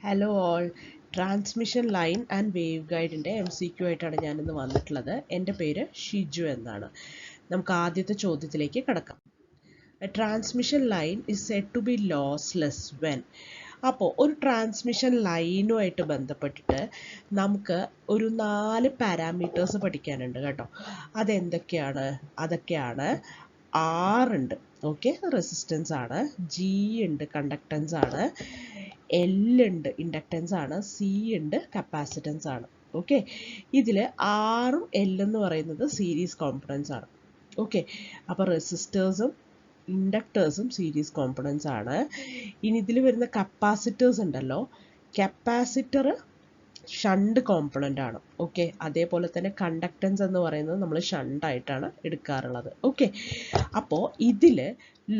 Hello all, transmission line and wave ഗൈഡിൻ്റെ MCQ ആയിട്ടാണ് ഞാനിന്ന് വന്നിട്ടുള്ളത്. എൻ്റെ പേര് ഷിജു എന്നാണ്. നമുക്ക് ആദ്യത്തെ ചോദ്യത്തിലേക്ക് കടക്കാം. Transmission line is said to be lossless when. അപ്പോൾ ഒരു ട്രാൻസ്മിഷൻ ലൈനുമായിട്ട് ബന്ധപ്പെട്ടിട്ട് നമുക്ക് ഒരു 4 പാരാമീറ്റേഴ്സ് പഠിക്കാനുണ്ട് കേട്ടോ. അതൊക്കെയാണ് R ഉണ്ട്, ഓക്കെ, റെസിസ്റ്റൻസ് ആണ്. G ഉണ്ട്, കണ്ടക്ടൻസ് ആണ്. L ഉണ്ട്, ഇൻഡക്റ്റൻസ് ആണ്. C ഉണ്ട്, കപ്പാസിറ്റൻസ് ആണ്. ഓക്കെ, ഇതിൽ ആറും L എന്ന് പറയുന്നത് സീരീസ് കോമ്പണൻസ് ആണ്. ഓക്കെ, അപ്പോൾ റെസിസ്റ്റേഴ്സും ഇൻഡക്ടേഴ്സും സീരീസ് കോമ്പണൻസ് ആണ്. ഇനി ഇതിൽ വരുന്ന കപ്പാസിറ്റേഴ്സ് ഉണ്ടല്ലോ, കപ്പാസിറ്റർ ഷണ്ട് കോമ്പണൻ്റ് ആണ്. ഓക്കെ, അതേപോലെ തന്നെ കണ്ടക്റ്റൻസ് എന്ന് പറയുന്നത് നമ്മൾ ഷണ്ടായിട്ടാണ് എടുക്കാറുള്ളത്. ഓക്കെ, അപ്പോൾ ഇതിൽ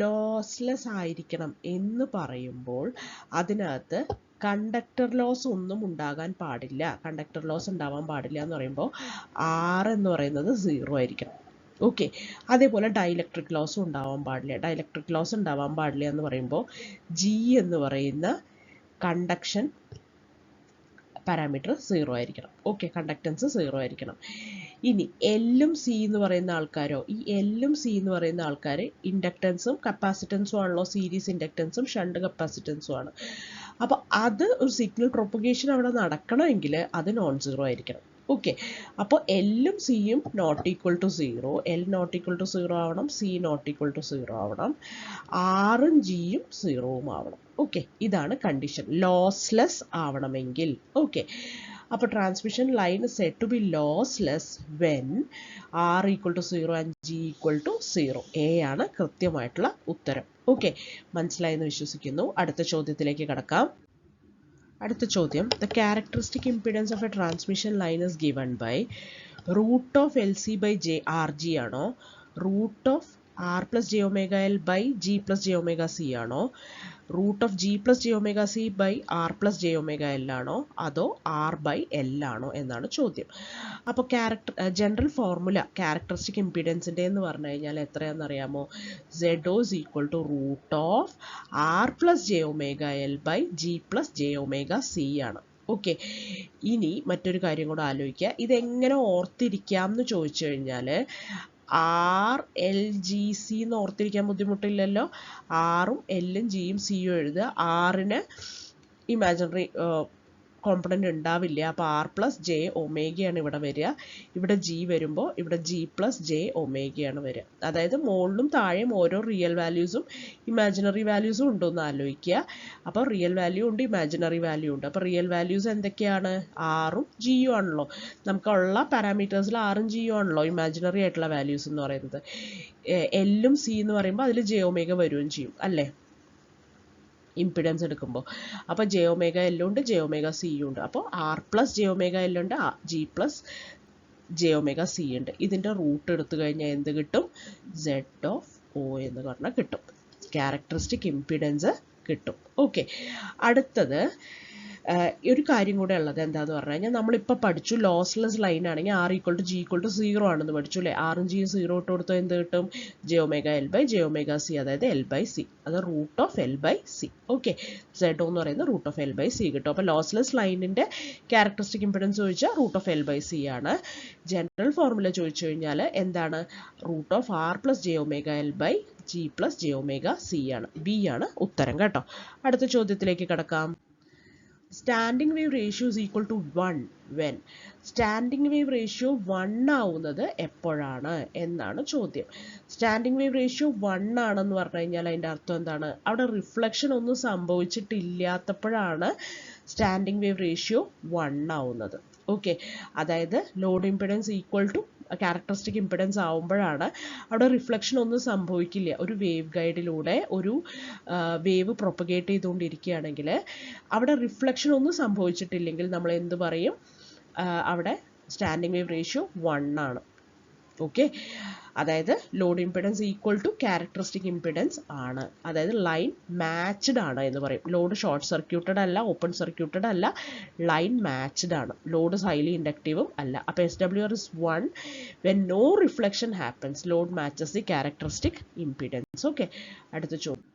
ലോസ്ലെസ് ആയിരിക്കണം എന്ന് പറയുമ്പോൾ അതിനകത്ത് കണ്ടക്ടർ ലോസ് ഒന്നും ഉണ്ടാകാൻ പാടില്ല. കണ്ടക്ടർ ലോസ് ഉണ്ടാവാൻ പാടില്ല എന്ന് പറയുമ്പോൾ R എന്ന് പറയുന്നത് 0 ആയിരിക്കണം. ഓക്കെ, അതേപോലെ ഡൈലക്ട്രിക് ലോസും ഉണ്ടാവാൻ പാടില്ല. ഡൈലക്ട്രിക് ലോസ് ഉണ്ടാവാൻ പാടില്ല എന്ന് പറയുമ്പോൾ G എന്ന് പറയുന്ന കണ്ടക്ഷൻ പാരാമീറ്റർ 0 ആയിരിക്കണം. ഓക്കെ, കണ്ടക്റ്റൻസ് 0 ആയിരിക്കണം. ഇനി എല്ലും സി എന്ന് പറയുന്ന ആൾക്കാരോ, ഈ എല്ലും സി എന്ന് പറയുന്ന ആൾക്കാർ ഇൻഡക്റ്റൻസും കപ്പാസിറ്റൻസും ആണല്ലോ, സീരീസ് ഇൻഡക്റ്റൻസും ഷണ്ട് കപ്പാസിറ്റൻസും ആണ്. അപ്പോൾ അത് ഒരു സിഗ്നൽ പ്രൊപ്പഗേഷൻ അവിടെ നടക്കണമെങ്കിൽ അത് നോൺ സീറോ ആയിരിക്കണം. ഓക്കെ, അപ്പോൾ എല്ലും സിയും not equal to 0, L not equal to 0 ആവണം, സി നോട്ട് ഈക്വൽ ടു 0 ആവണം, ആറും ജിയും 0 ആവണം. ഓക്കെ, ഇതാണ് കണ്ടീഷൻ, ലോസ്ലെസ് ആവണമെങ്കിൽ. ഓക്കെ, അപ്പോൾ transmission line said to be lossless when R equal to 0 and G equal to 0. A ആണ് കൃത്യമായിട്ടുള്ള ഉത്തരം. ഓക്കെ, മനസ്സിലായെന്ന് വിശ്വസിക്കുന്നു. അടുത്ത ചോദ്യത്തിലേക്ക് കടക്കാം. അടുത്ത ചോദ്യം, the characteristic impedance of a transmission line is given by root of LC by RG ആണോ, root of R plus J omega L by G plus J omega C ആണോ, root of G plus J omega C by R plus J omega L ആണോ, അതോ R by L ആണോ എന്നാണ് ചോദ്യം. അപ്പോൾ general formula characteristic ഇംപിഡൻസിൻ്റെ എന്ന് പറഞ്ഞു കഴിഞ്ഞാൽ എത്രയാണെന്നറിയാമോ? ZO is equal to root of R plus J omega L by G plus J omega C ആണ്. ഓക്കെ, ഇനി മറ്റൊരു കാര്യം കൂടെ ആലോചിക്കുക. ഇതെങ്ങനെ ഓർത്തിരിക്കാം എന്ന് ചോദിച്ചു കഴിഞ്ഞാൽ RLGC എന്ന് ഓർത്തിരിക്കാൻ ബുദ്ധിമുട്ടില്ലല്ലോ. ആറും എല്ലും ജിയും സിയും എഴുതുക. ആറിന് ഇമാജിനറി കോമ്പണൻ്റ് ഉണ്ടാവില്ല, അപ്പോൾ R പ്ലസ് ജെ ഒമേഗയാണ് ഇവിടെ വരിക. ഇവിടെ G വരുമ്പോൾ ഇവിടെ G പ്ലസ് ജെ ഒമേഗയാണ് വരിക. അതായത് മുകളിലും താഴെയും ഓരോ റിയൽ വാല്യൂസും ഇമാജിനറി വാല്യൂസും ഉണ്ടോയെന്ന് ആലോചിക്കുക. അപ്പോൾ റിയൽ വാല്യൂ ഉണ്ട്, ഇമാജിനറി വാല്യൂ ഉണ്ട്. അപ്പോൾ റിയൽ വാല്യൂസ് എന്തൊക്കെയാണ്? ആറും ജിയും ആണല്ലോ. നമുക്കുള്ള പാരാമീറ്റേഴ്സിൽ ആറും ജിയും ആണല്ലോ ഇമാജിനറി ആയിട്ടുള്ള വാല്യൂസ് എന്ന് പറയുന്നത്. എല്ലും സി എന്ന് പറയുമ്പോൾ അതിൽ ജെ ഒമേഗ വരികയും ചെയ്യും അല്ലേ, ഇംപിഡൻസ് എടുക്കുമ്പോൾ. അപ്പോൾ ജെ ഒമേഗ എല്ലും ഉണ്ട്, ജെ ഒമേഗ സിയും ഉണ്ട്. അപ്പോൾ R പ്ലസ് ജെ ഒമേഗ എല്ലുണ്ട്, G plus J omega C ഉണ്ട്. ഇതിൻ്റെ റൂട്ട് എടുത്തു കഴിഞ്ഞാൽ എന്ത് കിട്ടും? Z ഓഫ് O എന്ന് പറഞ്ഞാൽ കിട്ടും, ക്യാരക്ടറിസ്റ്റിക് ഇംപിഡൻസ് കിട്ടും. ഓക്കെ, അടുത്തത് ഒരു കാര്യം കൂടെ ഉള്ളത് എന്താന്ന് പറഞ്ഞു കഴിഞ്ഞാൽ നമ്മളിപ്പോൾ പഠിച്ചു ലോസ്ലെസ് ലൈൻ ആണെങ്കിൽ R equal to G equal to 0 ആണെന്ന് പഠിച്ചു അല്ലേ. ആറും ജിയും 0 ഇട്ട് കൊടുത്താൽ എന്ത് കിട്ടും? J omega L by J omega C, അതായത് എൽ ബൈ സി, അത് root of L by C. Okay, ZO എന്ന് പറയുന്നത് root of L by C കിട്ടും. അപ്പോൾ ലോസ്ലെസ് ലൈനിൻ്റെ ക്യാരക്ടറിസ്റ്റിക് ഇംപിഡൻസ് ചോദിച്ചാൽ root of L by C ആണ്. ജനറൽ ഫോർമുല ചോദിച്ചു കഴിഞ്ഞാൽ എന്താണ്? Root of R plus J omega L by G plus J omega C ആണ്. ബി ആണ് ഉത്തരം കേട്ടോ. അടുത്ത ചോദ്യത്തിലേക്ക് കടക്കാം. Standing wave ratio is equal to 1 when. Standing wave ratio 1 ആവുന്നത് എപ്പോഴാണ് എന്നാണ് ചോദ്യം. സ്റ്റാൻഡിംഗ് വേവ് റേഷ്യോ 1 ആണെന്ന് പറഞ്ഞു കഴിഞ്ഞാൽ അതിൻ്റെ അർത്ഥം എന്താണ്? അവിടെ റിഫ്ലക്ഷൻ ഒന്നും സംഭവിച്ചിട്ടില്ലാത്തപ്പോഴാണ് സ്റ്റാൻഡിംഗ് വേവ് റേഷ്യോ 1 ആവുന്നത്. ഓക്കെ, അതായത് load impedance equal to characteristic impedance ആവുമ്പോഴാണ് അവിടെ റിഫ്ലക്ഷൻ ഒന്നും സംഭവിക്കില്ല. ഒരു വേവ് ഗൈഡിലൂടെ ഒരു വേവ് പ്രൊപ്പഗേറ്റ് ചെയ്തുകൊണ്ടിരിക്കുകയാണെങ്കിൽ അവിടെ റിഫ്ലക്ഷൻ ഒന്നും സംഭവിച്ചിട്ടില്ലെങ്കിൽ നമ്മൾ എന്ത് പറയും? അവിടെ സ്റ്റാൻഡിംഗ് വേവ് റേഷ്യോ 1 ആണ്. ഓക്കെ, അതായത് load impedance equal to characteristic impedance ആണ്, അതായത് ലൈൻ മാച്ച്ഡ് ആണ് എന്ന് പറയും. ലോഡ് ഷോർട്ട് സർക്യൂട്ടഡ് അല്ല, ഓപ്പൺ സർക്യൂട്ടഡ് അല്ല, ലൈൻ മാച്ച്ഡ് ആണ്. ലോഡ് ഹൈലി ഇൻഡക്റ്റീവും അല്ല. അപ്പോൾ SWR is 1 when no reflection happens. Load matches the characteristic impedance. Okay, അടുത്ത ചോദ്യം.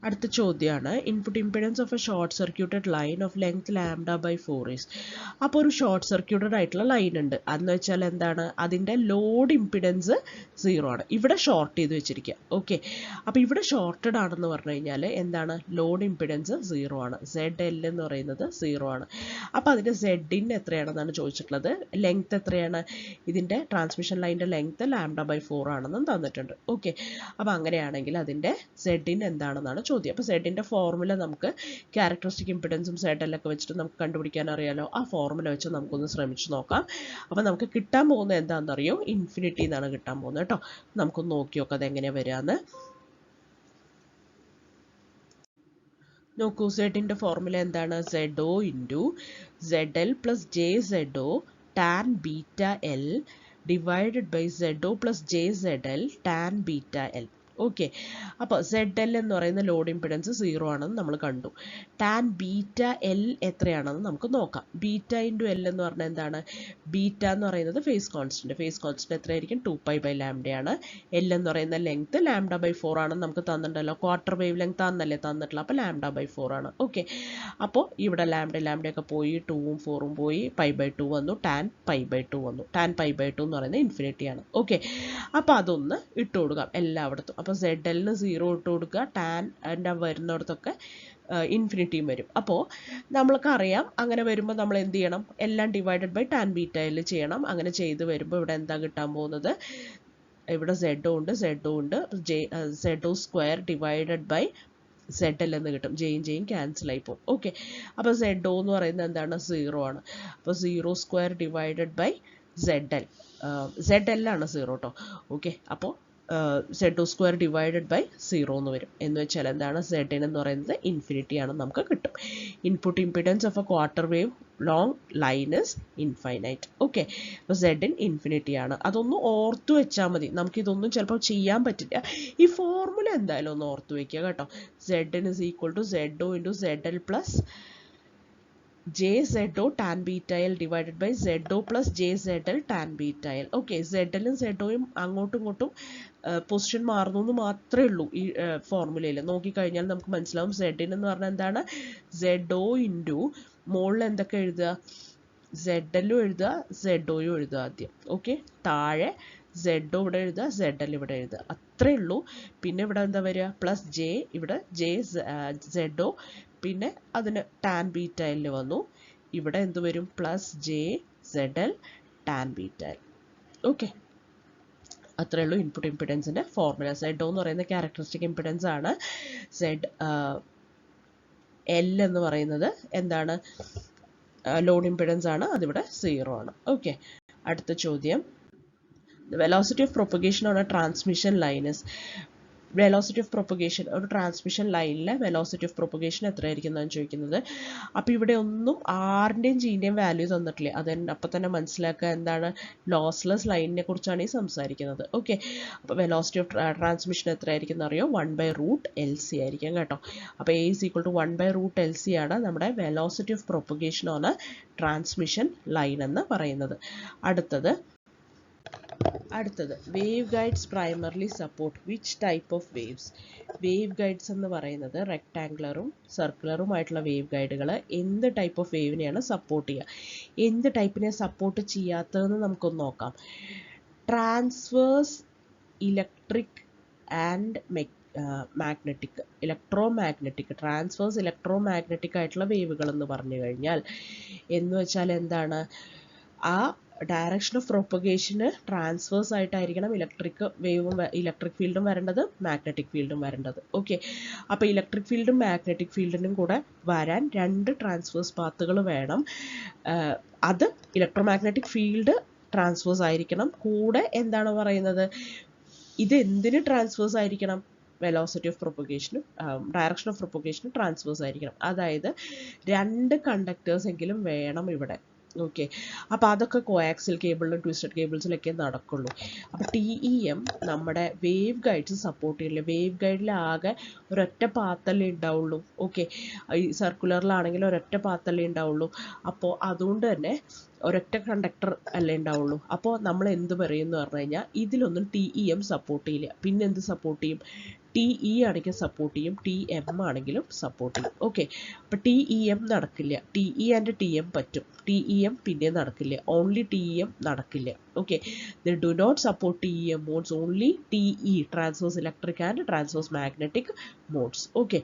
അടുത്ത ചോദ്യമാണ് input impedance of a short circuited line of length λ/4 is. അപ്പോൾ ഒരു ഷോർട്ട് സർക്യൂട്ടഡ് ആയിട്ടുള്ള ലൈൻ ഉണ്ട്. അതെന്ന് വെച്ചാൽ എന്താണ്, അതിൻ്റെ ലോഡ് ഇംപിഡൻസ് 0 ആണ്. ഇവിടെ ഷോർട്ട് ചെയ്ത് വെച്ചിരിക്കുക. ഓക്കെ, അപ്പോൾ ഇവിടെ ഷോർട്ടഡ് ആണെന്ന് പറഞ്ഞു കഴിഞ്ഞാൽ എന്താണ്, ലോഡ് ഇംപിഡൻസ് 0 ആണ്. ZL എന്ന് പറയുന്നത് 0 ആണ്. അപ്പോൾ അതിൻ്റെ ZIN എത്രയാണെന്നാണ് ചോദിച്ചിട്ടുള്ളത്. ലെങ്ത് എത്രയാണ്, ഇതിൻ്റെ ട്രാൻസ്മിഷൻ ലൈനിൻ്റെ ലെങ്ത് λ/4 ആണെന്നും തന്നിട്ടുണ്ട്. ഓക്കെ, അപ്പോൾ അങ്ങനെയാണെങ്കിൽ അതിൻ്റെ ZIN എന്താണെന്നാണ് ചോദ്യം. അപ്പോൾ സെഡിൻ്റെ ഫോർമുല നമുക്ക് ക്യാരക്ടറിസ്റ്റിക് ഇംപിഡൻസും ZL ഒക്കെ വെച്ചിട്ട് നമുക്ക് കണ്ടുപിടിക്കാൻ അറിയാലോ. ആ ഫോർമുല വെച്ച് നമുക്കൊന്ന് ശ്രമിച്ച് നോക്കാം. അപ്പോൾ നമുക്ക് കിട്ടാൻ പോകുന്നത് എന്താണെന്നറിയോ, ഇൻഫിനിറ്റി എന്നാണ് കിട്ടാൻ പോകുന്നത് കേട്ടോ. നമുക്കൊന്ന് നോക്കി നോക്കാം അതെങ്ങനെയാണ് വരികയെന്ന്. നോക്കൂ, സെഡിൻ്റെ ഫോർമുല എന്താണ്, ZO into ZL plus JZO tan beta L divided by ZO plus JZL tan beta L. Okay, അപ്പോൾ ZL എന്ന് പറയുന്ന ലോഡ് ഇംപിഡൻസ് 0 ആണെന്ന് നമ്മൾ കണ്ടു. ടാൻ ബീറ്റ എൽ എത്രയാണെന്ന് നമുക്ക് നോക്കാം. ബീറ്റ ഇൻറ്റു എൽ എന്ന് പറഞ്ഞാൽ എന്താണ്, ബീറ്റ എന്ന് പറയുന്നത് ഫേസ് കോൺസ്റ്റൻറ്റ്. ഫേസ് കോൺസ്റ്റൻറ്റ് എത്രയായിരിക്കും, 2π/λ ആണ്. എൽ എന്ന് പറയുന്ന ലെങ്ത് λ/4 ആണെന്ന് നമുക്ക് തന്നിട്ടുണ്ടല്ലോ. ക്വാർട്ടർ വേവ് ലെങ്ത് ആണെന്നല്ലേ തന്നിട്ടുള്ളത്, അപ്പോൾ λ/4 ആണ്. ഓക്കെ, അപ്പോൾ ഇവിടെ ലാംഡയൊക്കെ പോയി 2ഉം 4ഉം പോയി, π/2 വന്നു, ടാൻ π/2 വന്നു. ടാൻ π/2 എന്ന് പറയുന്നത് ഇൻഫിനിറ്റി ആണ്. ഓക്കെ, അപ്പോൾ അതൊന്ന് ഇട്ട് കൊടുക്കാം എല്ലായിടത്തും. അപ്പോൾ ZL-ന് 0 ഇട്ട് കൊടുക്കുക, ടാൻ വരുന്നിടത്തൊക്കെ ഇൻഫിനിറ്റിയും വരും. അപ്പോൾ നമ്മൾക്കറിയാം അങ്ങനെ വരുമ്പോൾ നമ്മൾ എന്ത് ചെയ്യണം, എല്ലാം ഡിവൈഡഡ് ബൈ ടാൻ ബീറ്റയിൽ ചെയ്യണം. അങ്ങനെ ചെയ്ത് വരുമ്പോൾ ഇവിടെ എന്താ കിട്ടാൻ പോകുന്നത്, ഇവിടെ ZO ഉണ്ട്, ZO square divided by ZL എന്ന് കിട്ടും. ജെയും ക്യാൻസൽ ആയി പോകും. ഓക്കെ, അപ്പോൾ ZO എന്ന് പറയുന്നത് എന്താണ്, 0 ആണ്. അപ്പോൾ 0 സ്ക്വയർ ഡിവൈഡഡ് ബൈ ZL ആണ് 0 കേട്ടോ. ഓക്കെ, അപ്പോൾ ZO സ്ക്വയർ ഡിവൈഡഡ് ബൈ 0 എന്ന് വരും. എന്ന് വെച്ചാൽ എന്താണ്, ZIN എന്ന് പറയുന്നത് ഇൻഫിനിറ്റി ആണെന്ന് നമുക്ക് കിട്ടും. Input impedance of A quarter wave long line is infinite. Okay, അപ്പോൾ ZIN ഇൻഫിനിറ്റി ആണ്. അതൊന്ന് ഓർത്തു വെച്ചാൽ മതി. നമുക്കിതൊന്നും ചിലപ്പോൾ ചെയ്യാൻ പറ്റില്ല. ഈ ഫോർമുല എന്തായാലും ഒന്ന് ഓർത്തു വെക്കുക കേട്ടോ. ZIN is equal to ZO into ZL plus JZO tan beta L divided by ZO plus JZL tan beta L. ഓക്കെ, ZL-ഉം ZO-യും അങ്ങോട്ടും ഇങ്ങോട്ടും പൊസിഷൻ മാറുന്നു എന്ന് മാത്രമേ ഉള്ളൂ ഈ ഫോർമുലയിൽ. നോക്കിക്കഴിഞ്ഞാൽ നമുക്ക് മനസ്സിലാവും. ZIN എന്ന് പറഞ്ഞാൽ എന്താണ്, ZO ഇൻറ്റു മുകളിൽ എന്തൊക്കെ എഴുതുക, ZL-ഉം എഴുതുക, ZO-യും എഴുതുക ആദ്യം. ഓക്കെ, താഴെ ZO ഇവിടെ എഴുതുക, ZL ഇവിടെ എഴുതുക, അത്രേ ഉള്ളൂ. പിന്നെ ഇവിടെ എന്താ വരിക, പ്ലസ് ജെ, ഇവിടെ ZO, പിന്നെ അതിന് ടാൻ ബീറ്റ എൽ വന്നു. ഇവിടെ എന്ത് വരും, plus JZL tan beta L. Okay, അത്രേ ഉള്ളൂ ഇൻപുട്ട് ഇംപിഡൻസിൻ്റെ ഫോർമുല. ZO എന്ന് പറയുന്ന ക്യാരക്ടറിസ്റ്റിക് ഇംപിഡൻസ് ആണ്. ZL എന്ന് പറയുന്നത് എന്താണ്, ലോഡ് ഇംപിഡൻസ് ആണ്. അതിവിടെ 0 ആണ്. ഓക്കെ, അടുത്ത ചോദ്യം, the velocity of propagation on a transmission line is, velocity of propagation, ഒരു ട്രാൻസ്മിഷൻ ലൈനിലെ വെലോസിറ്റി ഓഫ് പ്രൊപ്പഗേഷൻ എത്രയായിരിക്കും എന്നാണ് ചോദിക്കുന്നത്. അപ്പോൾ ഇവിടെ ഒന്നും ആറിൻ്റെയും ജീൻ്റെയും വാല്യൂ തന്നിട്ടില്ല. അപ്പം തന്നെ മനസ്സിലാക്കുക എന്താണ്, ലോസ്ലെസ് ലൈനിനെ കുറിച്ചാണ് ഈ സംസാരിക്കുന്നത്. ഓക്കെ, അപ്പോൾ വെലോസിറ്റി ഓഫ് ട്രാൻസ്മിഷൻ എത്രയായിരിക്കും എന്നറിയോ, 1/√LC ആയിരിക്കും കേട്ടോ. അപ്പോൾ A is equal to 1/√LC ആണ് നമ്മുടെ velocity of propagation on A transmission line എന്ന് പറയുന്നത്. അടുത്തത് wave guides primarily support which type of waves. Wave guides എന്ന് പറയുന്നത് റെക്ടാങ്കുലറും സർക്കുലറുമായിട്ടുള്ള വേവ് ഗൈഡുകൾ എന്ത് ടൈപ്പ് ഓഫ് വേവിനെയാണ് സപ്പോർട്ട് ചെയ്യുക, എന്ത് ടൈപ്പിനെ സപ്പോർട്ട് ചെയ്യാത്തതെന്ന് നമുക്കൊന്ന് നോക്കാം. Transverse electric and magnetic, transverse electro magnetic ആയിട്ടുള്ള വേവുകൾ എന്ന് പറഞ്ഞു കഴിഞ്ഞാൽ എന്ന് വെച്ചാൽ എന്താണ്, ആ ഡയറക്ഷൻ ഓഫ് പ്രൊപ്പഗേഷന് ട്രാൻസ്വേഴ്സ് ആയിട്ടായിരിക്കണം ഇലക്ട്രിക് ഫീൽഡും വരേണ്ടത്, മാഗ്നറ്റിക് ഫീൽഡും വരേണ്ടത്. ഓക്കെ, അപ്പോൾ ഇലക്ട്രിക് ഫീൽഡും മാഗ്നറ്റിക് ഫീൽഡിനും കൂടെ വരാൻ 2 ട്രാൻസ്വേഴ്സ് പാത്തുകൾ വേണം. അത് ഇലക്ട്രോമാഗ്നറ്റിക് ഫീൽഡ് ട്രാൻസ്വേഴ്സ് ആയിരിക്കണം. കൂടെ എന്താണ് പറയുന്നത്, ഇത് എന്തിന് ട്രാൻസ്വേഴ്സ് ആയിരിക്കണം, വെലോസിറ്റി ഓഫ് പ്രൊപ്പഗേഷനും ഡയറക്ഷൻ ഓഫ് പ്രൊപ്പഗേഷനും ട്രാൻസ്വേഴ്സ് ആയിരിക്കണം. അതായത് 2 കണ്ടക്ടേഴ്സ് എങ്കിലും വേണം ഇവിടെ. ഓക്കെ, അപ്പോൾ അതൊക്കെ കോയാക്സിൽ കേബിളിലും ട്വിസ്റ്റഡ് കേബിൾസിലൊക്കെ നടക്കുള്ളൂ. അപ്പോൾ TEM നമ്മുടെ വേവ് ഗൈഡ്സ് സപ്പോർട്ട് ചെയ്യില്ല. വേവ് ഗൈഡിൽ ആകെ ഒരൊറ്റ പാത്തല്ലേ ഉണ്ടാവുള്ളൂ. ഓക്കെ, ഈ സർക്കുലറിലാണെങ്കിൽ ഒരൊറ്റ പാത്തല്ലേ ഉണ്ടാവുള്ളൂ. അപ്പോൾ അതുകൊണ്ട് തന്നെ ഒരൊറ്റ കണ്ടക്ടർ അല്ലേ ഉണ്ടാവുള്ളൂ. അപ്പോൾ നമ്മൾ എന്ത് പറയുമെന്ന് പറഞ്ഞു കഴിഞ്ഞാൽ ഇതിലൊന്നും TEM സപ്പോർട്ട് ചെയ്യില്ല. പിന്നെ എന്ത് സപ്പോർട്ട് ചെയ്യും, ടി ഇ ആണെങ്കിൽ സപ്പോർട്ട് ചെയ്യും, ടി എം ആണെങ്കിലും സപ്പോർട്ട് ചെയ്യും. ഓക്കെ, അപ്പോൾ ടി ഇ എം നടക്കില്ല, T E and T M പറ്റും, ടി ഇ എം പിന്നെ നടക്കില്ല, ഓൺലി ടി ഇ എം നടക്കില്ല. Okay, they do not support TEM modes, only TE transverse electric and transverse magnetic modes. Okay,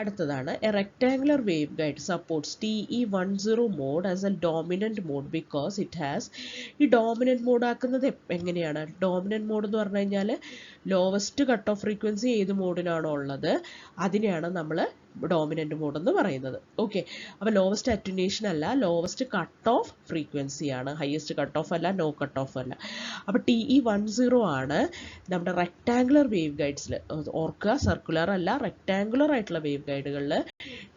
അടുത്തതാണ് a rectangular waveguide supports TE10 mode as a dominant mode because it has. ഈ dominant mode ആക്കുന്നത് എങ്ങനെയാണ്? Dominant mode എന്ന് പറഞ്ഞു കഴിഞ്ഞാൽ lowest cut off frequency ഏത് മോഡിനാണോ ഉള്ളത് അതിനെയാണ് നമ്മൾ ഡോമിനന്റ് മോഡ് എന്ന് പറയുന്നത്. ഓക്കെ, അപ്പോൾ ലോവസ്റ്റ് അറ്റുനേഷൻ അല്ല, ലോവസ്റ്റ് കട്ട് ഓഫ് ഫ്രീക്വൻസി ആണ്, ഹയസ്റ്റ് കട്ട് ഓഫ് അല്ല, നോ കട്ട് ഓഫ് അല്ല. അപ്പോൾ TE10 ആണ് നമ്മുടെ റെക്ടാങ്കുലർ വേവ് ഗൈഡ്സിൽ, ഓർക്കുക സർക്കുലർ അല്ല റെക്ടാങ്കുലർ ആയിട്ടുള്ള വേവ് ഗൈഡുകളിൽ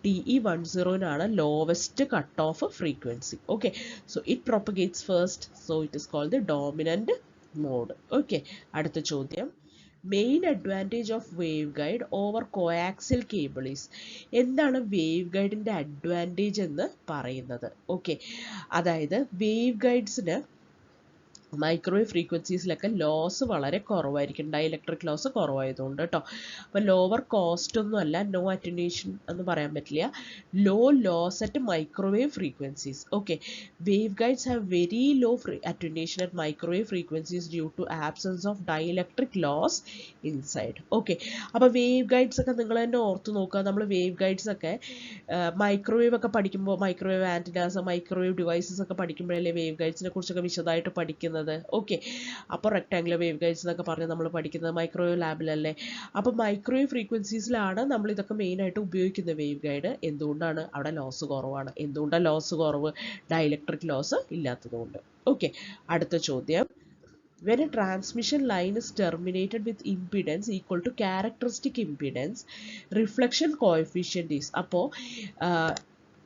TE10 lowest cut off frequency. Okay, so it propagates first, so it is called the dominant mode. Okay, അടുത്ത ചോദ്യം, main advantage of wave guide over coaxial cable is. എന്താണ് wave ഗൈഡിൻ്റെ advantage എന്ന് പറയുന്നത്? Okay, അതായത് wave ഗൈഡ്സിന് microwave ഫ്രീക്വൻസീസിലൊക്കെ loss വളരെ കുറവായിരിക്കും, ഡൈഇലക്ട്രിക് ലോസ് കുറവായതുകൊണ്ട് കേട്ടോ. അപ്പോൾ ലോവർ കോസ്റ്റ് ഒന്നും അല്ല, നോ അറ്റുനേഷൻ എന്ന് പറയാൻ പറ്റില്ല, low loss at microwave frequencies. Okay, waveguides have very low attenuation at microwave frequencies due to absence of dielectric loss inside. Okay, അപ്പോൾ വേവ് ഗൈഡ്സ് ഒക്കെ നിങ്ങൾ തന്നെ ഓർത്ത് നോക്കുക, നമ്മൾ വേവ് ഗൈഡ്സ് ഒക്കെ മൈക്രോവേവ് ഒക്കെ പഠിക്കുമ്പോൾ, മൈക്രോവേവ് ആൻറ്റിനാസ്, മൈക്രോവേവ് ഡിവൈസസ് ഒക്കെ പഠിക്കുമ്പോഴല്ലേ വേവ് ഗൈഡ്സിനെ കുറിച്ചൊക്കെ വിശദമായിട്ട് പഠിക്കുന്നത്. ഓക്കെ, അപ്പോൾ റെക്ടാങ്കുലർ വേവ് ഗൈഡ്സ് എന്നൊക്കെ പറഞ്ഞ് നമ്മൾ പഠിക്കുന്നത് മൈക്രോവേവ് ലാബിലല്ലേ. അപ്പോൾ മൈക്രോവേവ് ഫ്രീക്വൻസീസിലാണ് നമ്മൾ ഇതൊക്കെ മെയിനായിട്ട് ഉപയോഗിക്കുന്ന വേവ് ഗൈഡ്. എന്തുകൊണ്ടാണ്? അവിടെ ലോസ് കുറവാണ്. എന്തുകൊണ്ടാണ് ലോസ് കുറവ്? ഡൈഇലക്ട്രിക് ലോസ് ഇല്ലാത്തതുകൊണ്ട്. ഓക്കെ, അടുത്ത ചോദ്യം, when a transmission line is terminated with impedance equal to characteristic impedance, reflection coefficient is. അപ്പോൾ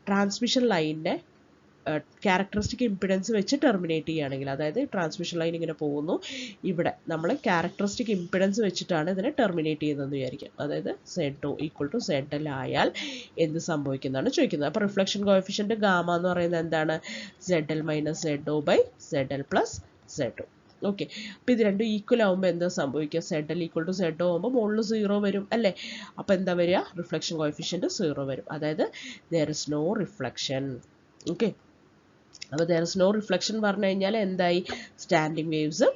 ട്രാൻസ്മിഷൻ ലൈനിൻ്റെ ക്യാരക്ടറിസ്റ്റിക് ഇമ്പിഡൻസ് വെച്ച് ടെർമിനേറ്റ് ചെയ്യുകയാണെങ്കിൽ, അതായത് ട്രാൻസ്മിഷൻ ലൈൻ ഇങ്ങനെ പോകുന്നു, ഇവിടെ നമ്മൾ ക്യാരക്ടറിസ്റ്റിക് ഇമ്പിഡൻസ് വെച്ചിട്ടാണ് ഇതിനെ ടെർമിനേറ്റ് ചെയ്യുന്നതെന്ന് വിചാരിക്കും, അതായത് Z2 ഈക്വൽ ടു ZL ആയാൽ എന്ത് സംഭവിക്കുന്നതാണ് ചോദിക്കുന്നത്. അപ്പോൾ റിഫ്ലക്ഷൻ കോഎഫിഷ്യൻറ്റ് ഗാമ എന്ന് പറയുന്നത് എന്താണ്? ZL minus ZO by ZL plus Z2. Okay, അപ്പോൾ ഇത് രണ്ടും ഈക്വൽ ആകുമ്പോൾ എന്താ സംഭവിക്കുക? ZL ഈക്വൽ ടു ZO ആകുമ്പോൾ മുകളിൽ 0 വരും അല്ലേ. അപ്പോൾ എന്താ വരിക? റിഫ്ലക്ഷൻ കോഎഫിഷ്യൻറ്റ് 0 വരും, അതായത് there is no reflection. Okay, അപ്പോൾ there is no reflection പറഞ്ഞു കഴിഞ്ഞാൽ എന്തായി? സ്റ്റാൻഡിങ് വേവ്സ്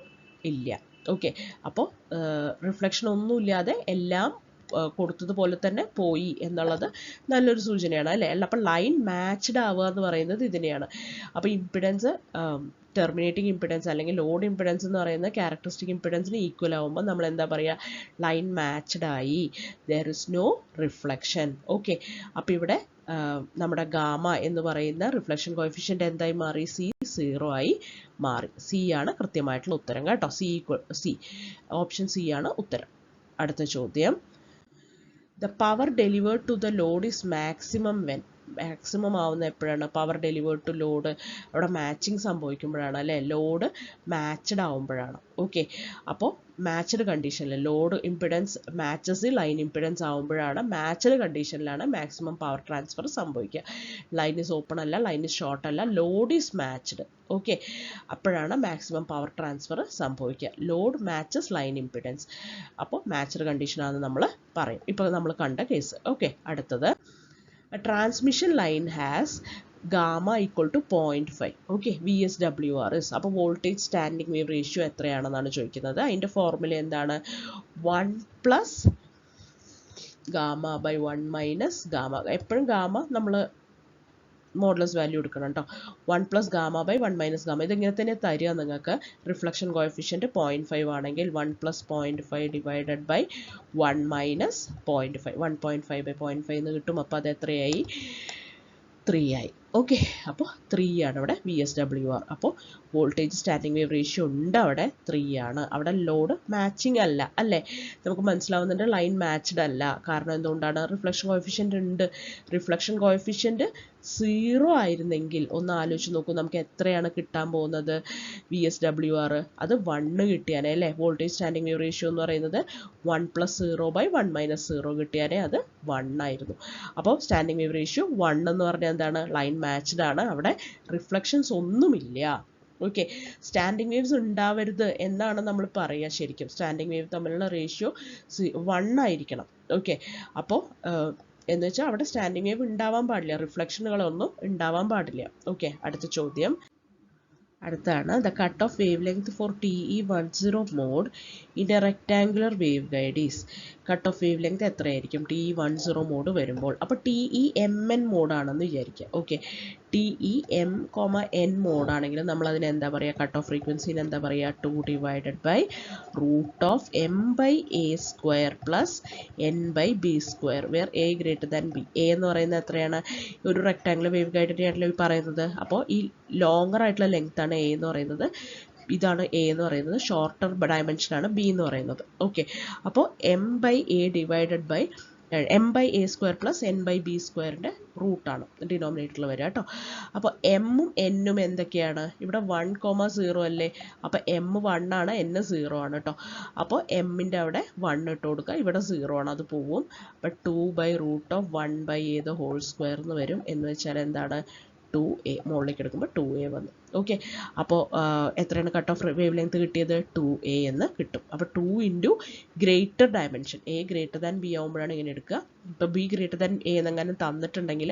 ഇല്ല. ഓക്കെ, അപ്പോൾ റിഫ്ലക്ഷൻ ഒന്നുമില്ലാതെ എല്ലാം കൊടുത്തതുപോലെ തന്നെ പോയി എന്നുള്ളത് നല്ലൊരു സൂചനയാണ് അല്ലേ. അപ്പോൾ ലൈൻ മാച്ച്ഡ് ആവുക എന്ന് പറയുന്നത് ഇതിനെയാണ്. അപ്പോൾ ഇമ്പിഡൻസ്, ടെർമിനേറ്റിംഗ് ഇമ്പിഡൻസ് അല്ലെങ്കിൽ ലോഡ് ഇമ്പിഡൻസ് എന്ന് പറയുന്ന ക്യാരക്ടറിസ്റ്റിക് ഇമ്പിഡൻസിന് ഈക്വൽ ആവുമ്പോൾ നമ്മൾ എന്താ പറയുക? ലൈൻ മാച്ച്ഡ് ആയി, there is no reflection. Okay, അപ്പോൾ ഇവിടെ നമ്മുടെ ഗാമ എന്ന് പറയുന്ന റിഫ്ലക്ഷൻ കോഎഫിഷ്യൻ്റ് എന്തായി മാറി? C0 ആയി മാറി. സി ആണ് കൃത്യമായിട്ടുള്ള ഉത്തരം കേട്ടോ. C, ഓപ്ഷൻ സി ആണ് ഉത്തരം. അടുത്ത ചോദ്യം, the power delivered to the load is maximum when. Maximum ആവുന്ന എപ്പോഴാണ്? പവർ ഡെലിവേർഡ് ടു ലോഡ് അവിടെ മാച്ചിങ് സംഭവിക്കുമ്പോഴാണ് അല്ലേ, ലോഡ് മാച്ച്ഡ് ആവുമ്പോഴാണ്. ഓക്കെ, അപ്പോൾ മാച്ച്ഡ് കണ്ടീഷനിൽ load impedance matches line impedance ആവുമ്പോഴാണ്, മാച്ച്ഡ് കണ്ടീഷനിലാണ് മാക്സിമം പവർ ട്രാൻസ്ഫർ സംഭവിക്കുക. ലൈൻ ഈസ് ഓപ്പൺ അല്ല, ലൈൻ ഈസ് ഷോർട്ട് അല്ല, ലോഡ് ഈസ് മാച്ച്ഡ്. ഓക്കെ, അപ്പോഴാണ് മാക്സിമം പവർ ട്രാൻസ്ഫർ സംഭവിക്കുക. ലോഡ് മാച്ചസ് ലൈൻ ഇമ്പിഡൻസ്, അപ്പോൾ മാച്ച്ഡ് കണ്ടീഷനാണെന്ന് നമ്മൾ പറയും. ഇപ്പോൾ നമ്മൾ കണ്ട കേസ്. ഓക്കെ, അടുത്തത്, a transmission line has gamma equal to 0.5. Okay, VSWR is. അപ്പോൾ വോൾട്ടേജ് സ്റ്റാൻഡിംഗ് വേവ് റേഷ്യോ എത്രയാണെന്നാണ് ചോദിക്കുന്നത്. അതിൻ്റെ ഫോർമുല എന്താണ്? 1 plus gamma by 1 minus gamma. എപ്പോഴും ഗാമ നമ്മൾ മോഡുലസ് വാല്യൂ എടുക്കണം കേട്ടോ. 1 plus gamma by 1 minus gamma. ഇതിങ്ങനെ തന്നെ തരിക നിങ്ങൾക്ക്. റിഫ്ലക്ഷൻ കോഎഫിഷ്യൻറ്റ് 0.5 ആണെങ്കിൽ 1 plus 0.5 divided by 1 minus 0.5, 1.5 by 0.5 എന്ന് കിട്ടും. അപ്പോൾ അത് എത്രയായി? 3 ആയി. ഓക്കെ, അപ്പോൾ 3 ആണ് ഇവിടെ VSWR. അപ്പോൾ വോൾട്ടേജ് സ്റ്റാൻഡിംഗ് വേവ് റേഷ്യോ ഉണ്ട് അവിടെ, 3 ആണ്. അവിടെ ലോഡ് മാച്ചിങ് അല്ല അല്ലേ, നമുക്ക് മനസ്സിലാവുന്നുണ്ട് ലൈൻ മാച്ച്ഡ് അല്ല. കാരണം എന്തുകൊണ്ടാണ്? റിഫ്ലക്ഷൻ കോഎഫിഷ്യൻ്റ് ഉണ്ട്. റിഫ്ലക്ഷൻ കോഎഫിഷ്യൻ്റ് 0 ആയിരുന്നെങ്കിൽ ഒന്ന് ആലോചിച്ച് നോക്കൂ, നമുക്ക് എത്രയാണ് കിട്ടാൻ പോകുന്നത്? VSWR അത് 1 കിട്ടിയാനേ അല്ലേ. വോൾട്ടേജ് സ്റ്റാൻഡിംഗ് വേവ് റേഷ്യോ എന്ന് പറയുന്നത് 1 പ്ലസ് 0 ബൈ 1 മൈനസ് 0 കിട്ടിയാനേ അത് 1 ആയിരുന്നു. അപ്പോൾ സ്റ്റാൻഡിംഗ് വേവ് റേഷ്യോ 1 എന്ന് പറഞ്ഞാൽ എന്താണ്? ലൈൻ മാച്ച്ഡ് ആണ്, അവിടെ റിഫ്ലക്ഷൻസ് ഒന്നുമില്ല. ഓക്കെ, സ്റ്റാൻഡിങ് വേവ്സ് ഉണ്ടാവരുത് എന്നാണ് നമ്മൾ പറയുക. ശരിക്കും സ്റ്റാൻഡിങ് വേവ് തമ്മിലുള്ള റേഷ്യോ 1 ആയിരിക്കണം. ഓക്കെ, അപ്പോൾ എന്ന് വെച്ചാൽ അവിടെ സ്റ്റാൻഡിങ് വേവ് ഉണ്ടാവാൻ പാടില്ല, റിഫ്ലക്ഷനുകളൊന്നും ഉണ്ടാവാൻ പാടില്ല. ഓക്കെ, അടുത്ത ചോദ്യം അടുത്താണ് the cut off wave length for TE10 mode in a rectangular wave guide is. Cut off wave length എത്രയായിരിക്കും TE10 മോഡ് വരുമ്പോൾ? അപ്പോൾ TEMN മോഡാണെന്ന് വിചാരിക്കുക. ഓക്കെ, TEM,N മോഡാണെങ്കിൽ നമ്മൾ അതിന് എന്താ പറയുക? കട്ട് ഓഫ് ഫ്രീക്വൻസിന് എന്താ പറയുക? 2 divided by root of m/a² plus n/b², where a greater than b. a എന്ന് പറയുന്നത് എത്രയാണ്? ഒരു റെക്ടാങ്കുലർ വേവ് ഗൈഡിനെയാണല്ലോ ഈ പറയുന്നത്. അപ്പോൾ ഈ ലോങ്ങർ ആയിട്ടുള്ള ലെങ്ത് ആണ് a എന്ന് പറയുന്നത്. ഇതാണ് a എന്ന് പറയുന്നത്. ഷോർട്ടർ ഡയമെൻഷൻ ആണ് b എന്ന് പറയുന്നത്. ഓക്കെ, അപ്പോൾ m/a divided by m/a² plus n/b²ൻ്റെ റൂട്ടാണ് ഡിനോമിനേറ്ററിൽ വരിക കേട്ടോ. അപ്പോൾ എമ്മും എന്നും എന്തൊക്കെയാണ്? ഇവിടെ 1,0 അല്ലേ? അപ്പോൾ m 1 ആണ്, n 0 ആണ് കേട്ടോ. അപ്പോൾ എമ്മിൻ്റെ അവിടെ 1 ഇട്ട് കൊടുക്കുക, ഇവിടെ 0 ആണ്, അത് പോവും. അപ്പോൾ 2/√1/a² എന്ന് വരും. എന്ന് വെച്ചാൽ എന്താണ്? 2a. മുകളിലേക്ക് എടുക്കുമ്പോൾ 2a വന്നു. ഓക്കെ, അപ്പോൾ എത്രയാണ് കട്ട് ഓഫ് വേവ് ലെങ്ത് കിട്ടിയത്? 2a എന്ന് കിട്ടും. അപ്പോൾ 2 into greater dimension, a greater than b ആകുമ്പോഴാണ് ഇങ്ങനെ എടുക്കുക. ഇപ്പോൾ b ഗ്രേറ്റർ ദാൻ a എന്നെങ്ങാനും തന്നിട്ടുണ്ടെങ്കിൽ